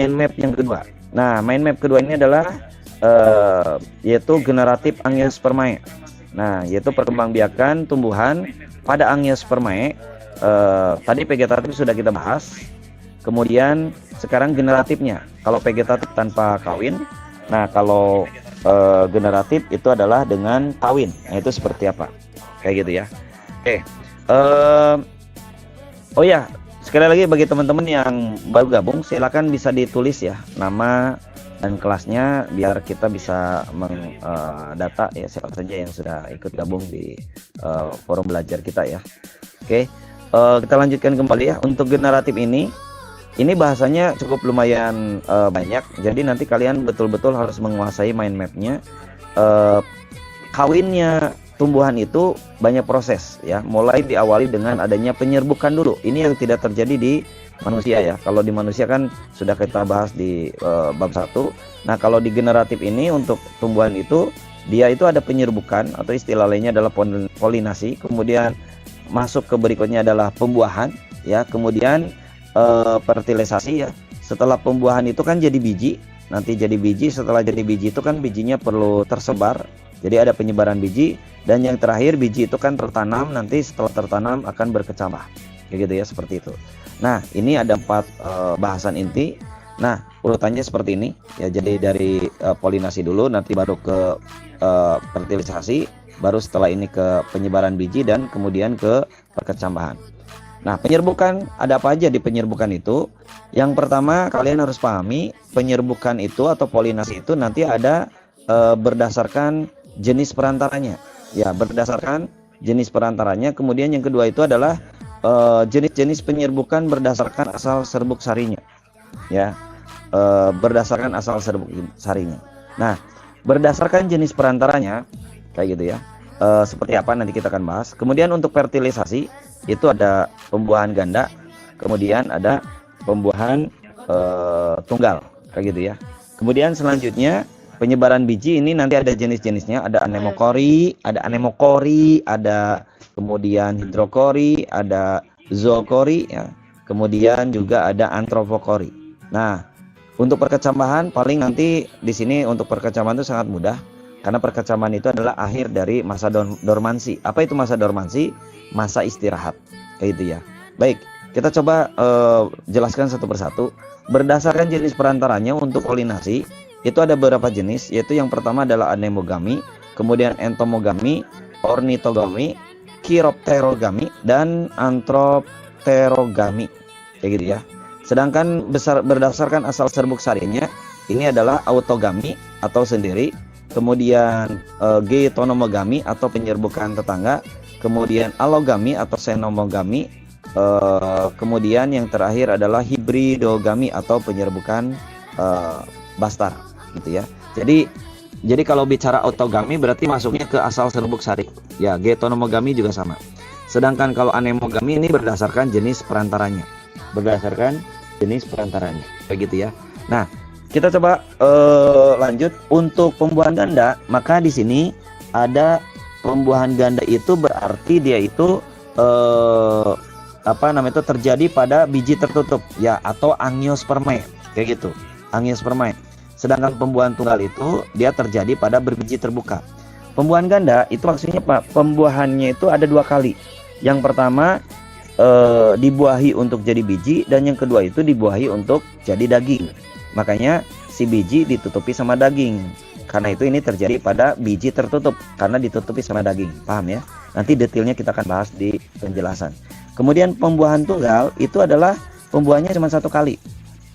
mind map yang kedua. Nah, mind map kedua ini adalah yaitu generatif angiospermae. Nah, yaitu perkembangbiakan tumbuhan pada angiospermae. Tadi vegetatif sudah kita bahas. Kemudian sekarang generatifnya. Kalau vegetatif tanpa kawin. Nah, kalau generatif itu adalah dengan kawin. Nah, itu seperti apa? Kayak gitu ya. Oke. Oh ya, sekali lagi bagi teman-teman yang baru gabung, silakan bisa ditulis ya nama dan kelasnya biar kita bisa mendata ya siapa saja yang sudah ikut gabung di forum belajar kita ya. Oke, kita lanjutkan kembali ya. Untuk generatif ini bahasanya cukup lumayan banyak. Jadi nanti kalian betul-betul harus menguasai mind mapnya. Kawinnya tumbuhan itu banyak proses ya, mulai diawali dengan adanya penyerbukan dulu. Ini yang tidak terjadi di manusia ya. Kalau di manusia kan sudah kita bahas di bab 1. Nah, kalau di generatif ini untuk tumbuhan itu dia itu ada penyerbukan atau istilah lainnya adalah polinasi. Kemudian masuk ke berikutnya adalah pembuahan ya. Kemudian fertilisasi ya. Setelah pembuahan itu kan jadi biji. Nanti jadi biji, setelah jadi biji itu kan bijinya perlu tersebar. Jadi ada penyebaran biji, dan yang terakhir biji itu kan tertanam, nanti setelah tertanam akan berkecambah. Kayak gitu ya, seperti itu. Nah, ini ada 4 bahasan inti. Nah, urutannya seperti ini ya. Jadi dari polinasi dulu, nanti baru ke fertilisasi, baru setelah ini ke penyebaran biji, dan kemudian ke perkecambahan. Nah, penyerbukan, ada apa aja di penyerbukan itu? Yang pertama, kalian harus pahami penyerbukan itu atau polinasi itu nanti ada berdasarkan jenis perantaranya ya, berdasarkan jenis perantaranya. Kemudian yang kedua itu adalah jenis-jenis penyerbukan berdasarkan asal serbuk sarinya ya, berdasarkan asal serbuk sarinya. Nah, berdasarkan jenis perantaranya kayak gitu ya, seperti apa nanti kita akan bahas. Kemudian untuk fertilisasi itu ada pembuahan ganda, kemudian ada pembuahan tunggal kayak gitu ya. Kemudian selanjutnya penyebaran biji ini nanti ada jenis-jenisnya, ada anemokori, ada kemudian hidrokori, ada zookori ya. Kemudian juga ada antropokori. Nah, untuk perkecambahan paling nanti di sini untuk perkecambahan itu sangat mudah karena perkecambahan itu adalah akhir dari masa dormansi. Apa itu masa dormansi? Masa istirahat. Kayak gitu ya. Baik, kita coba jelaskan satu persatu. Berdasarkan jenis perantaranya untuk polinasi itu ada beberapa jenis, yaitu yang pertama adalah anemogami, kemudian entomogami, ornitogami, chiropterogami, dan anthropterogami kayak gitu ya. Sedangkan berdasarkan asal serbuk sarinya ini adalah autogami atau sendiri, kemudian geotonomogami atau penyerbukan tetangga, kemudian allogami atau xenomogami, kemudian yang terakhir adalah hibridogami atau penyerbukan bastar gitu ya. Jadi kalau bicara autogami berarti masuknya ke asal serbuk sari. Ya, geotonomogami juga sama. Sedangkan kalau anemogami ini berdasarkan jenis perantaranya. Kayak gitu ya. Nah, kita coba lanjut untuk pembuahan ganda. Maka di sini ada pembuahan ganda itu berarti dia itu terjadi pada biji tertutup ya, atau angiospermae kayak gitu. Angiospermae. Sedangkan pembuahan tunggal itu dia terjadi pada berbiji terbuka. Pembuahan ganda itu maksudnya Pak, pembuahannya itu ada 2 kali. Yang pertama dibuahi untuk jadi biji, dan yang kedua itu dibuahi untuk jadi daging. Makanya si biji ditutupi sama daging. Karena itu ini terjadi pada biji tertutup karena ditutupi sama daging. Paham ya? Nanti detailnya kita akan bahas di penjelasan. Kemudian pembuahan tunggal itu adalah pembuahannya cuma 1 kali.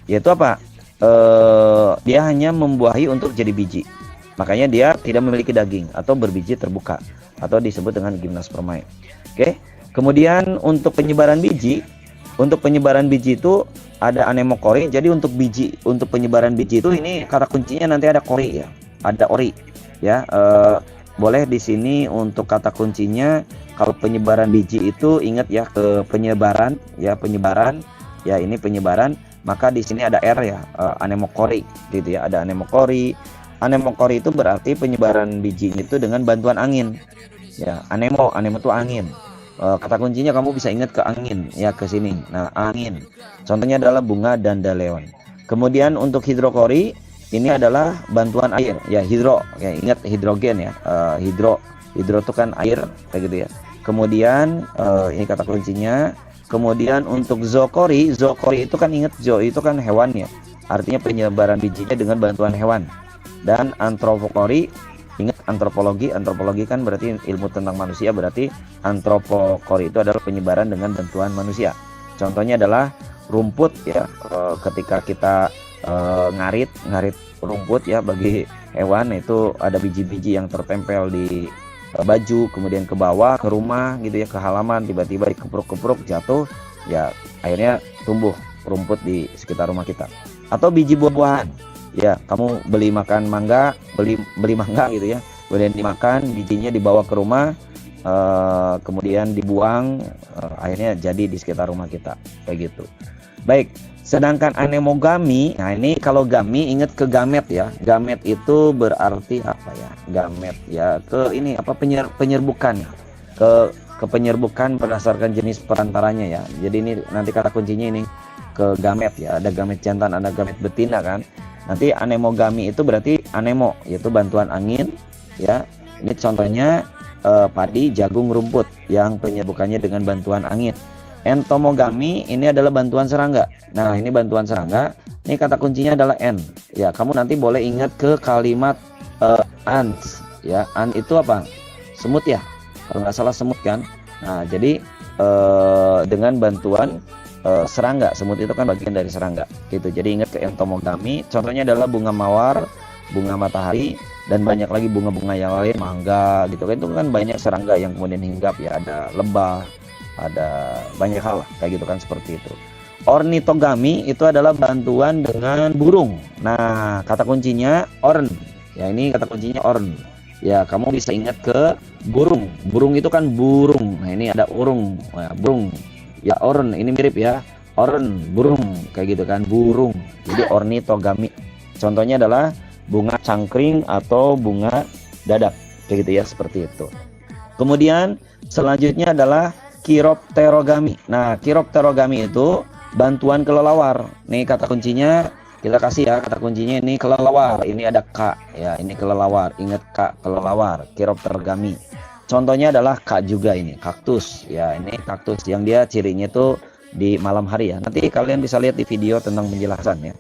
Yaitu apa? Dia hanya membuahi untuk jadi biji. Makanya dia tidak memiliki daging atau berbiji terbuka atau disebut dengan gimnospermae. Oke. Kemudian untuk penyebaran biji itu ada anemokori. Jadi untuk penyebaran biji itu ini kata kuncinya nanti ada kori ya. Ada ori ya. Boleh di sini untuk kata kuncinya kalau penyebaran biji itu ingat ya ke penyebaran ya, ini penyebaran. Maka di sini ada R ya, anemokori gitu ya, ada anemokori. Anemokori itu berarti penyebaran bijinya itu dengan bantuan angin. Ya, anemo itu angin. Kata kuncinya kamu bisa ingat ke angin ya, ke sini. Nah, angin. Contohnya adalah bunga dandelion. Kemudian untuk hidrokori ini adalah bantuan air ya, hidro ya, ingat hidrogen ya, hidro itu kan air kayak gitu ya. Kemudian ini kata kuncinya. Kemudian untuk zookori itu kan ingat zoo itu kan hewan ya, artinya penyebaran bijinya dengan bantuan hewan. Dan antropokori, ingat antropologi kan berarti ilmu tentang manusia, berarti antropokori itu adalah penyebaran dengan bantuan manusia. Contohnya adalah rumput ya, ketika kita ngarit rumput ya, bagi hewan itu ada biji-biji yang tertempel di baju, kemudian ke bawah ke rumah gitu ya, ke halaman, tiba-tiba dikepruk-kepruk jatuh ya, akhirnya tumbuh rumput di sekitar rumah kita. Atau biji buah-buahan ya, kamu beli makan mangga, beli mangga gitu ya, kemudian dimakan, bijinya dibawa ke rumah, kemudian dibuang, akhirnya jadi di sekitar rumah kita kayak gitu. Baik, sedangkan anemogami, nah ini kalau gami ingat ke gamet ya. Gamet itu berarti apa ya? Gamet ya ke ini apa, penyerbukan. Ke penyerbukan berdasarkan jenis perantaranya ya. Jadi ini nanti kata kuncinya ini ke gamet ya. Ada gamet jantan, ada gamet betina kan. Nanti anemogami itu berarti anemo, yaitu bantuan angin ya. Ini contohnya padi, jagung, rumput yang penyerbukannya dengan bantuan angin. Entomogami ini adalah bantuan serangga. Nah, ini bantuan serangga. Ini kata kuncinya adalah N. Ya, kamu nanti boleh ingat ke kalimat ants. Ya, ant itu apa? Semut ya. Kalau nggak salah semut kan. Nah, jadi dengan bantuan serangga. Semut itu kan bagian dari serangga. Gitu. Jadi ingat ke entomogami. Contohnya adalah bunga mawar, bunga matahari, dan banyak lagi bunga-bunga yang lain, mangga gitu kan. Itu kan banyak serangga yang kemudian hinggap ya. Ada lebah, ada banyak hal kayak gitu kan, seperti itu. Ornitogami itu adalah bantuan dengan burung. Nah, kata kuncinya orn. Ya, ini kata kuncinya orn. Ya, kamu bisa ingat ke burung. Burung itu kan burung. Nah, ini ada urung. Nah, burung. Ya, orn ini mirip ya. Orn, burung kayak gitu kan, burung. Jadi ornitogami. Contohnya adalah bunga cangkring atau bunga dadak. Kayak gitu ya, seperti itu. Kemudian selanjutnya adalah Chiropterogami. Nah, Chiropterogami itu bantuan kelelawar. Nih kata kuncinya kita kasih ya, kata kuncinya ini kelelawar. Ini ada K ya, ini kelelawar. Ingat K, kelelawar. Chiropterogami. Contohnya adalah K juga ini, kaktus. Ya, ini kaktus yang dia cirinya itu di malam hari ya. Nanti kalian bisa lihat di video tentang penjelasan ya.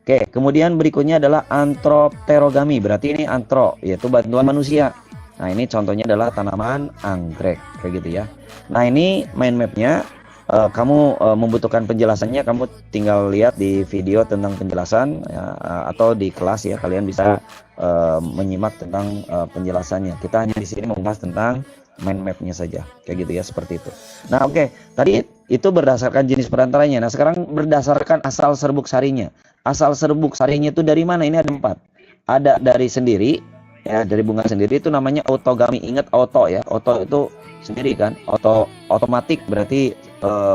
Oke, kemudian berikutnya adalah Anthropterogami. Berarti ini antro, yaitu bantuan manusia. Nah, ini contohnya adalah tanaman anggrek kayak gitu ya. Nah, ini mind mapnya. Kamu membutuhkan penjelasannya, kamu tinggal lihat di video tentang penjelasan ya, atau di kelas ya, kalian bisa menyimak tentang penjelasannya. Kita hanya di sini membahas tentang mind mapnya saja, kayak gitu ya, seperti itu. Nah, oke, tadi itu berdasarkan jenis perantaranya. Nah, sekarang berdasarkan asal serbuk sarinya. Asal serbuk sarinya itu dari mana? Ini ada 4. Ada dari sendiri. Ya, dari bunga sendiri itu namanya autogami. Ingat auto ya, auto itu sendiri kan, otomatik berarti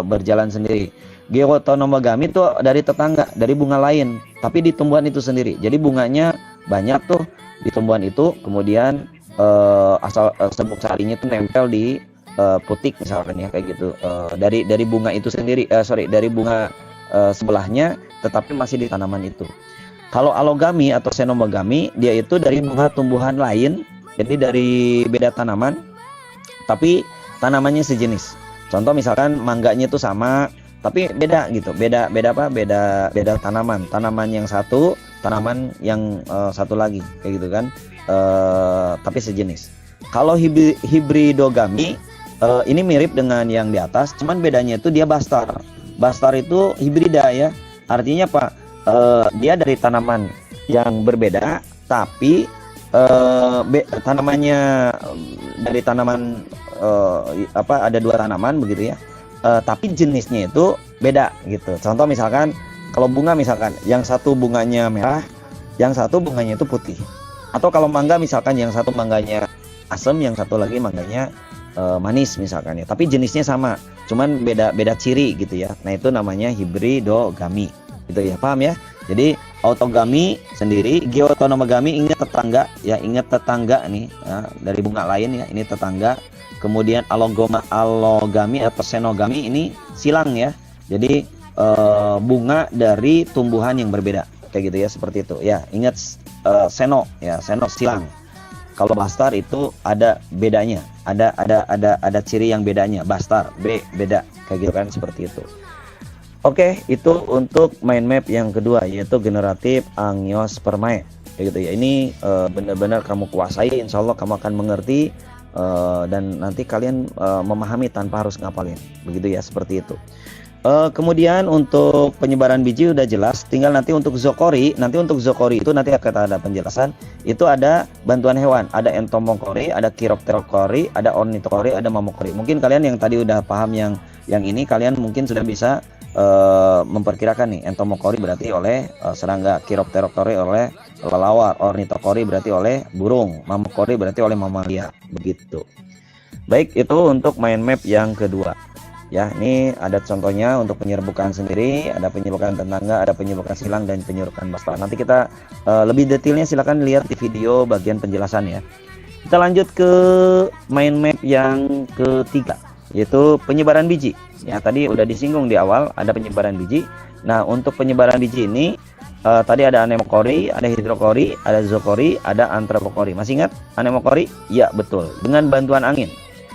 berjalan sendiri. Geotonomogami itu dari tetangga, dari bunga lain, tapi di tumbuhan itu sendiri. Jadi bunganya banyak tuh di tumbuhan itu, kemudian asal serbuk sarinya itu nempel di putik misalkan ya, kayak gitu. Dari bunga itu sendiri, dari bunga sebelahnya, tetapi masih di tanaman itu. Kalau alogami atau senomogami, dia itu dari bunga tumbuhan lain, jadi dari beda tanaman, tapi tanamannya sejenis. Contoh misalkan mangganya itu sama, tapi beda gitu, beda apa? Beda tanaman. Tanaman yang satu, tanaman yang satu lagi, kayak gitu kan? Tapi sejenis. Kalau hibridogami, ini mirip dengan yang di atas, cuman bedanya itu dia bastar. Bastar itu hibrida ya, artinya apa? Dia dari tanaman yang berbeda, tapi tanamannya dari tanaman ada 2 tanaman begitu ya, tapi jenisnya itu beda gitu. Contoh misalkan kalau bunga, misalkan yang satu bunganya merah, yang satu bunganya itu putih. Atau kalau mangga misalkan yang satu mangganya asam, yang satu lagi mangganya manis misalkan ya, tapi jenisnya sama, cuman beda ciri gitu ya. Nah, itu namanya hibridogami gitu ya, paham ya? Jadi autogami sendiri, geotonomogami ingat tetangga ya, ingat tetangga nih ya, dari bunga lain ya, ini tetangga. Kemudian alogami atau senogami ini silang ya. Jadi bunga dari tumbuhan yang berbeda, kayak gitu ya, seperti itu ya. Ingat seno ya, seno silang. Kalau bastar itu ada bedanya, ada ciri yang bedanya. Bastar B beda, kayak gitu kan, seperti itu. Oke, itu untuk mind map yang kedua, yaitu generatif angiospermae, kayak gitu ya. Ini benar-benar kamu kuasai, insya Allah kamu akan mengerti, dan nanti kalian memahami tanpa harus ngapalin, begitu ya, seperti itu. Kemudian untuk penyebaran biji udah jelas, tinggal nanti untuk zokori. Nanti untuk zokori itu nanti akan ada penjelasan. Itu ada bantuan hewan, ada entomokori, ada chiropterokori, ada ornitokori, ada mamokori. Mungkin kalian yang tadi udah paham yang ini, kalian mungkin sudah bisa memperkirakan nih. Entomokori berarti oleh serangga, chiropterokori oleh kelelawar, ornitokori berarti oleh burung, mamokori berarti oleh mamalia, begitu. Baik, itu untuk mind map yang kedua. Ya, ini ada contohnya untuk penyerbukan sendiri, ada penyerbukan tetangga, ada penyerbukan silang, dan penyerbukan bastar. Nanti kita lebih detailnya silahkan lihat di video bagian penjelasan ya. Kita lanjut ke mind map yang ketiga, yaitu penyebaran biji. Ya, tadi udah disinggung di awal, ada penyebaran biji. Nah, untuk penyebaran biji ini tadi ada anemokori, ada hidrokori, ada zokori, ada antropokori. Masih ingat anemokori? Ya, betul. Dengan bantuan angin.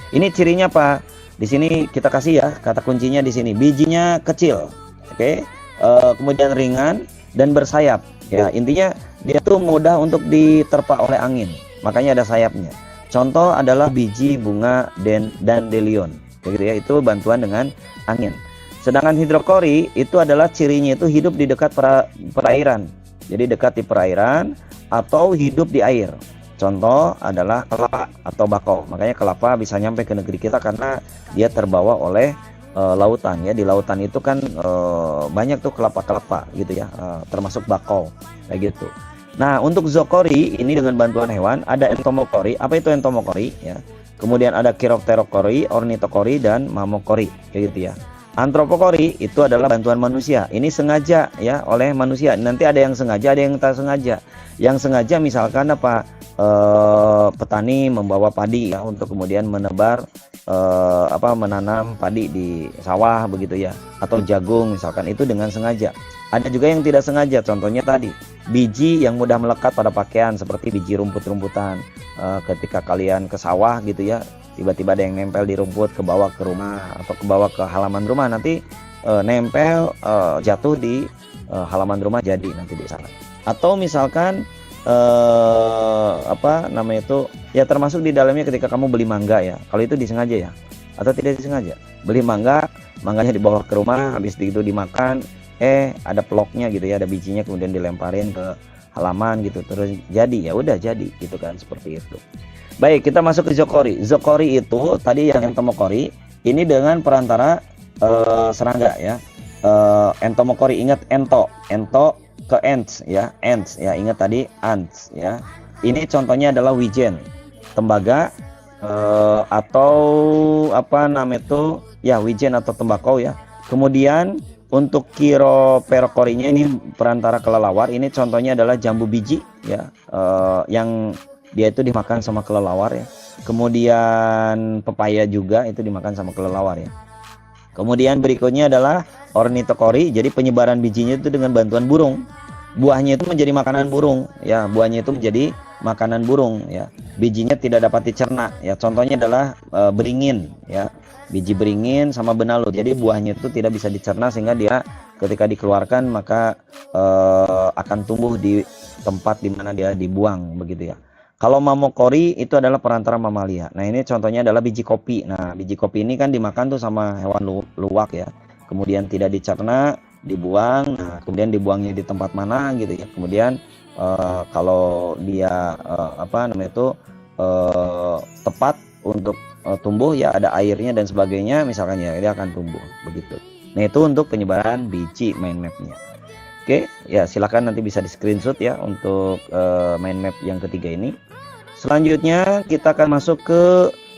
Ini cirinya apa? Di sini kita kasih ya kata kuncinya di sini. Bijinya kecil, oke. Kemudian ringan dan bersayap. Ya, intinya dia tuh mudah untuk diterpa oleh angin. Makanya ada sayapnya. Contoh adalah biji bunga dandelion. Kayak gitu ya, itu bantuan dengan angin. Sedangkan hidrokori itu adalah cirinya itu hidup di dekat perairan. Jadi dekat di perairan atau hidup di air. Contoh adalah kelapa atau bakau. Makanya kelapa bisa nyampe ke negeri kita karena dia terbawa oleh lautan ya. Di lautan itu kan banyak tuh kelapa-kelapa gitu ya, termasuk bakau kayak gitu. Nah, untuk zokori ini dengan bantuan hewan ada entomokori. Apa itu entomokori ya? Kemudian ada chiropterokori, ornitokori, dan mamokori kayak gitu ya. Antropokori itu adalah bantuan manusia. Ini sengaja ya oleh manusia. Nanti ada yang sengaja, ada yang tak sengaja. Yang sengaja misalkan apa? Petani membawa padi ya untuk kemudian menebar menanam padi di sawah begitu ya, atau jagung misalkan, itu dengan sengaja. Ada juga yang tidak sengaja, contohnya tadi biji yang mudah melekat pada pakaian seperti biji rumput-rumputan. Ketika kalian ke sawah gitu ya, tiba-tiba ada yang nempel di rumput, ke bawah ke rumah atau ke bawah ke halaman rumah, nanti nempel jatuh di halaman rumah, jadi nanti di sana. Atau misalkan ya termasuk di dalamnya ketika kamu beli mangga ya, kalau itu disengaja ya atau tidak disengaja, beli mangganya dibawa ke rumah, habis itu dimakan, ada peloknya gitu ya, ada bijinya, kemudian dilemparin ke halaman gitu, terus jadi ya udah jadi gitu kan, seperti itu. Baik, kita masuk ke zokori. Zokori itu tadi yang entomokori, ini dengan perantara serangga ya. Entomokori, ingat ento ke ants ya, ingat tadi ants ya. Ini contohnya adalah wijen, tembaga, atau apa namanya itu ya, wijen atau tembakau ya. Kemudian untuk chiropterokorinya ini perantara kelelawar, ini contohnya adalah jambu biji ya, yang dia itu dimakan sama kelelawar ya. Kemudian pepaya juga itu dimakan sama kelelawar ya. Kemudian berikutnya adalah ornitokori, jadi penyebaran bijinya itu dengan bantuan burung. Buahnya itu menjadi makanan burung ya, buahnya itu menjadi makanan burung ya. Bijinya tidak dapat dicerna ya. Contohnya adalah beringin ya. Biji beringin sama benalu. Jadi buahnya itu tidak bisa dicerna sehingga dia ketika dikeluarkan maka akan tumbuh di tempat di mana dia dibuang begitu ya. Kalau mamokori itu adalah perantara mamalia. Nah, ini contohnya adalah biji kopi. Nah, biji kopi ini kan dimakan tuh sama hewan luwak ya. Kemudian tidak dicerna, dibuang. Nah, kemudian dibuangnya di tempat mana gitu ya. Kemudian kalau dia tepat untuk tumbuh ya, ada airnya dan sebagainya misalkan ya, dia akan tumbuh begitu. Nah, itu untuk penyebaran biji mind map-nya. Oke, ya silakan nanti bisa di screenshot ya untuk mind map yang ketiga ini. Selanjutnya kita akan masuk ke